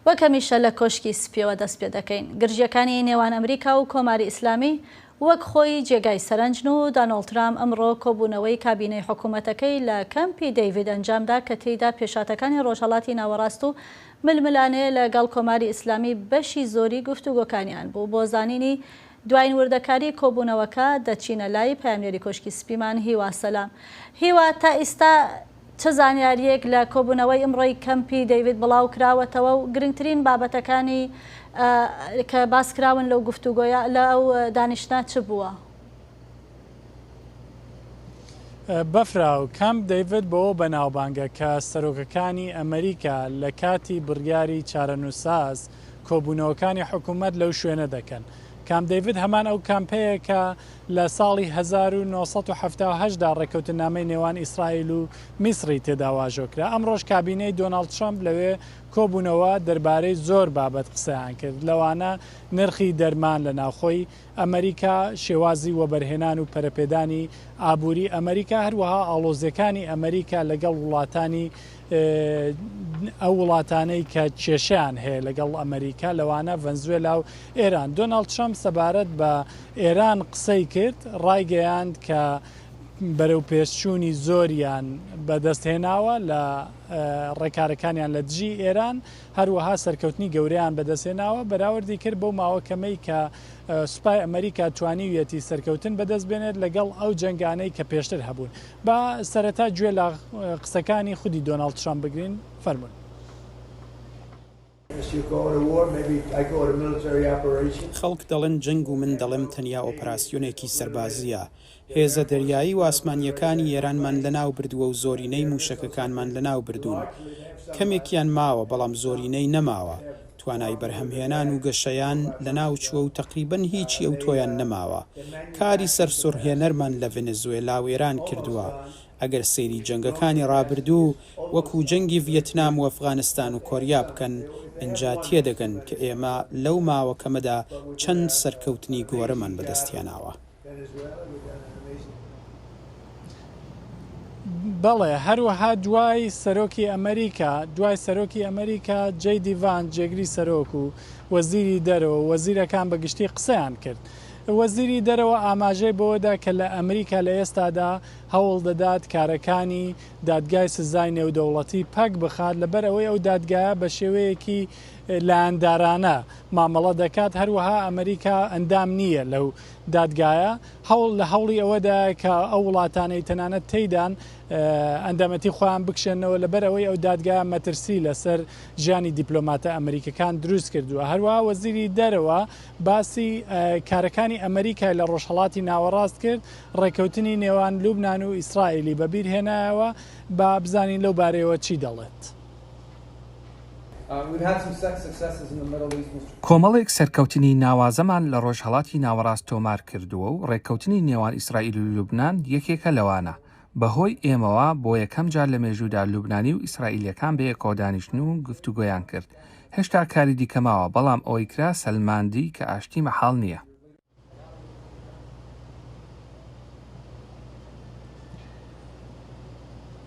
وەک هەمیشە لە کۆشکی سپیەوە دەست پێ دەکەین. گرژیەکانی نێوان ئەمریکا و کۆماری ئیسلامی وەک خۆی جێگای سەرنجن و دۆناڵد ترامپ ئەمڕۆ کۆبوونەوەی کابینەی حکوومەتەکەی لە کەمپی دەیڤید ئەنجامدا کە تێیدا پێشاتەکانی ڕۆژهەڵاتی ناوەڕاست و ململانێ لەگەڵ کۆماری ئیسلامی بەشی زۆری گفتوگۆکانیان بوو. بۆ زانینی دوایین وردەکاری کۆبوونەوەکە دەچینە لای پایامنێری کۆشکی سپیمان هیوا سەلام. هیوا، تا ئێستا چه زانیاریەک لە کۆبوونەوەی ئەمڕۆی کەمپی دەیڤید بڵاو کراوەتەوە و گرنگترین بابەتەکانی کە باسکراون لەو گفتوگۆیە لەو دانیشتە چ بووە؟ بەفراو کەمپ دەیڤید بۆ بەناوبانگە کە سەرۆکەکانی ئەمریکا لە کاتی بڕیاری چارەنووساز کۆبوونەوەکانی حکوومەت لەو شوێنە دەکەن. کامپ دەیڤید هەمان ئەو کامپەیە کە لە ساڵی 1970دا ڕێکەوتنامەی نێوان ئیسرائیل و میسری تێدا واژۆکرا. ئەمڕۆژ کابینەی دۆناڵد ترامپ لەوێ کۆبوونەوە دەربارەی زۆر بابەت قسەیان کرد، لەوانە نرخی دەرمان لە ناوخۆی ئەمریکا، شێوازی وەبەرهێنان و پەرەپێدانی ئابووری ئەمریکا، هەروەها ئاڵۆزیەکانی ئەمریکا لەگەڵ وڵاتانی ئەو وڵاتانەی کە کێشیان هەیە لەگەڵ ئەمریکا، لەوانە ڤەنزوێلا و ئێران. دۆناڵد ترامپ سەبارەت بە ئێران قسەی کرد، ڕایگەیاند کە بەرەو پێشچوونی زۆریان بەدەستهێناوە لە ڕێکارەکانیان لە دژی ئێران، هەروەها سەرکەوتنی گەورەیان بەدەستهێناوە، بەراوردی کرد بەو ماوەکەمەی کە سوپای ئەمریکا توانیویەتی سەرکەوتن بەدەست بێنێت لەگەڵ ئەو جەنگانەی کە پێشتر هەبوون. با سەرەتا گوێ لە قسەکانی خودی دۆناڵد ترامپ بگرین. فەرموون. خەڵک دەڵێن جەنگ و من دەڵێم تەنیا ئۆپراسیۆنێکی سەربازیە. هێزە دەریایی و ئاسمانیەکانی ئێرانمان لەناو بردووە و زۆرینەی موشەکەکانمان لەناو بردوون. کەمێکیان ماوە بەڵام زۆرینەی نەماوە. توانای بەرهەمهێنان و گەشەیان لەناو چووە و تەقریبەن هیچی ئەو تۆیان نەماوە. کاری سەرسوڕهێنەرمان لە ڤێنزوێلا و ئێران کردووە. ئەگەر سەیری جەنگەکانی ڕابردوو وەکو جەنگی ڤیەتنام و ئەفغانستان و کۆریا بکەن، ئەنجا تێدەگەن کە ئێمە لەو ماوەکەمەدا چەند سەرکەوتنی گۆرەمان بەدەستیاناوە. بەڵێ، هەروەها دوای سەرۆکی ئەمریکا جەیدی ڤانس جێگری سەرۆک و وەزیری دەرەوە وەزیرەکان بەگشتی قسەیان کرد. وەزیری دەرەوە ئاماژەی بۆدا کە لە ئەمریکا لە ئێستادا هەوڵ دەدات کارەکانی دادگای سزای نێودەوڵەتی پەک بخات، لەبەر ئەوەی ئەو دادگایە بە شێوەیەکی لاندارانە مامەڵە دەکات. هەروەها ئەمریکا ئەندام نییە لەو دادگایە، هەوڵ لە هەوڵی ئەوەدا کە ئەو وڵاتانەی تەنانەت تێیدان ئەندامەتی خۆیان بکشێنەوە، لەبەر ئەوەی ئەو دادگایە مەترسی لەسەر ژیانی دیپلۆماتە ئەمریکەکان دروست کردووە. هەروەها وەزیری دەرەوە باسی کارەکانی ئەمریکای لە ڕۆژهەڵاتی ناوەڕاست کرد، ڕێکەوتنی نێوان لوبنان و ئیسرائیلی بەبیر هێنایەوە. با بزانین لەو بارەیەوە چی دەڵێت. کۆمەڵێک سەرکەوتنی ناوازەمان لە ڕۆژهەڵاتی ناوەڕاست تۆمار کردووە و ڕێکەوتنی نێوان ئیسرائیل و لوبنان یەکێکە لەوانە. بەهۆی ئێمەوە بۆ یەکەم جار لە مێژوودا لوبنانی و ئیسرائیلیەکان بەیەکەوە دانیشتن و گفتوگۆیان کرد. هێشتا کاری دیکەماوە، بەڵام ئەوەی کرا سەلماندی کە ئاشتی مەحاڵ نییە.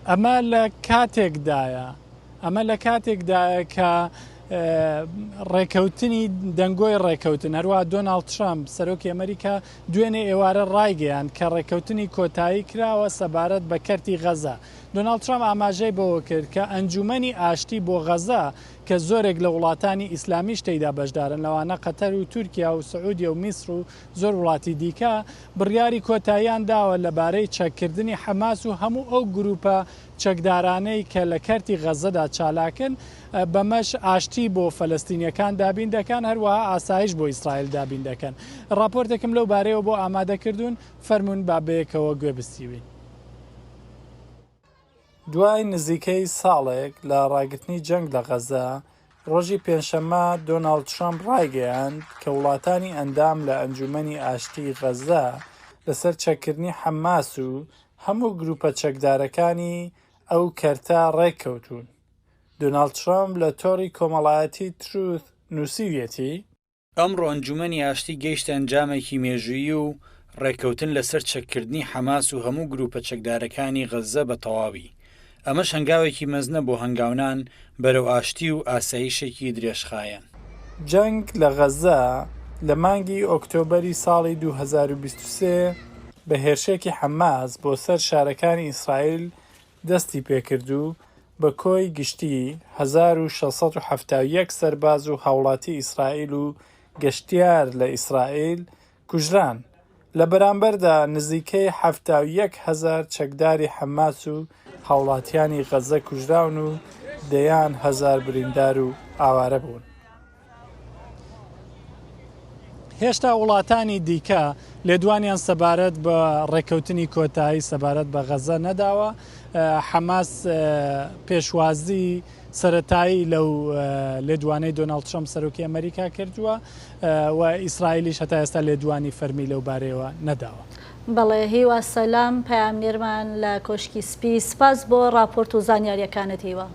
ئەمە لە کاتێکدایە کە ڕێکەوتنی دەنگۆی ڕێکەوتن، هەروە دۆناڵد ترامپ سەرۆکی ئەمریکا دوێنێ ئێوارە ڕایگەیان کە ڕێکەوتنی کۆتایی کراوە سەبارەت بە کەرتی غەزە. دۆناڵد ترامپ ئاماژەی بەوە کرد کە ئەنجومەنی ئاشتی بۆ غەزە کە زۆرێک لە وڵاتانی ئیسلامیش تێیدا بەشدارن، لەوانە قەتەر و تورکیا و سعودیا و میسر و زۆر وڵاتی دیکە، بڕیاری کۆتاییان داوە لەبارەی چەککردنی حەماس و هەموو ئەو گروپە چەکدارانەی کە لە کەرتی غەزەدا چالاکن، بەمەش ئاشتی بۆ فەلەستینیەکان دابین دەکەن، هەروەها ئاسایش بۆ ئیسرائیل دابین دەکەن. راپۆرتێکم لەو بارەیەوە بۆ ئامادەکردوون، فەرموون با بەیەکەوە گوێ بستیوین. دوای نزیکەی ساڵێک لە ڕاگرتنی جەنگ لە غەزە، ڕۆژی پێنجشەممە دۆناڵد ترامپ ڕایگەیاند کە وڵاتانی ئەندام لە ئەنجومەنی ئاشتی غەزە لەسەر چەککردنی حەماس و هەموو گروپە چەکدارەکانی ئەو کەرتە ڕێککەوتون. دۆناڵد ترامپ لە تۆڕی کۆمەڵایەتی تروث نووسیویەتی ئەمڕۆ ئەنجومەنی ئاشتی گەیشتە ئەنجامێکی مێژویی و ڕێککەوتن لەسەر چەککردنی حەماس و هەموو گروپە چەکدارەکانی غەزە بە تەواوی. ئەمەش هەنگاوێکی مەزنە بۆ هەنگاونان بەرەو ئاشتی و ئاسایشێکی درێژخایەن. جەنگ لە غەزە لە مانگی ئۆکتۆبەری ساڵی 2023 بە هێرشێکی حەماس بۆ سەر شارەکانی ئیسرائیل دەستی پێکرد و بە کۆی گشتی 1671 سەرباز و هاوڵاتی ئیسرائیل و گەشتیار لە ئیسرائیل کوژران. لە بەرامبەردا نزیکەی 71,000 چەکداری حەماس و هاوڵاتیانی غەزە کوژراون و دەیان هەزار بریندار و ئاوارە بوون. هێشتا وڵاتانی دیکە لێدوانیان سەبارەت بە ڕێکەوتنی کۆتایی سەبارەت بە غەزە نەداوە. حەماس پێشوازی سەرەتایی لەو لێدوانەی دۆناڵد ترەمپ سەرۆکی ئەمریکا کردووە و ئیسرائیلیش هەتا ئێستا لێدوانی فەرمی لەو بارەیەوە نەداوە. بەڵێ هیوا سەلام پەیامنێرمان لە کۆشکی سپی، سپاس بۆ راپۆرت و زانیاریەکانت هیوە.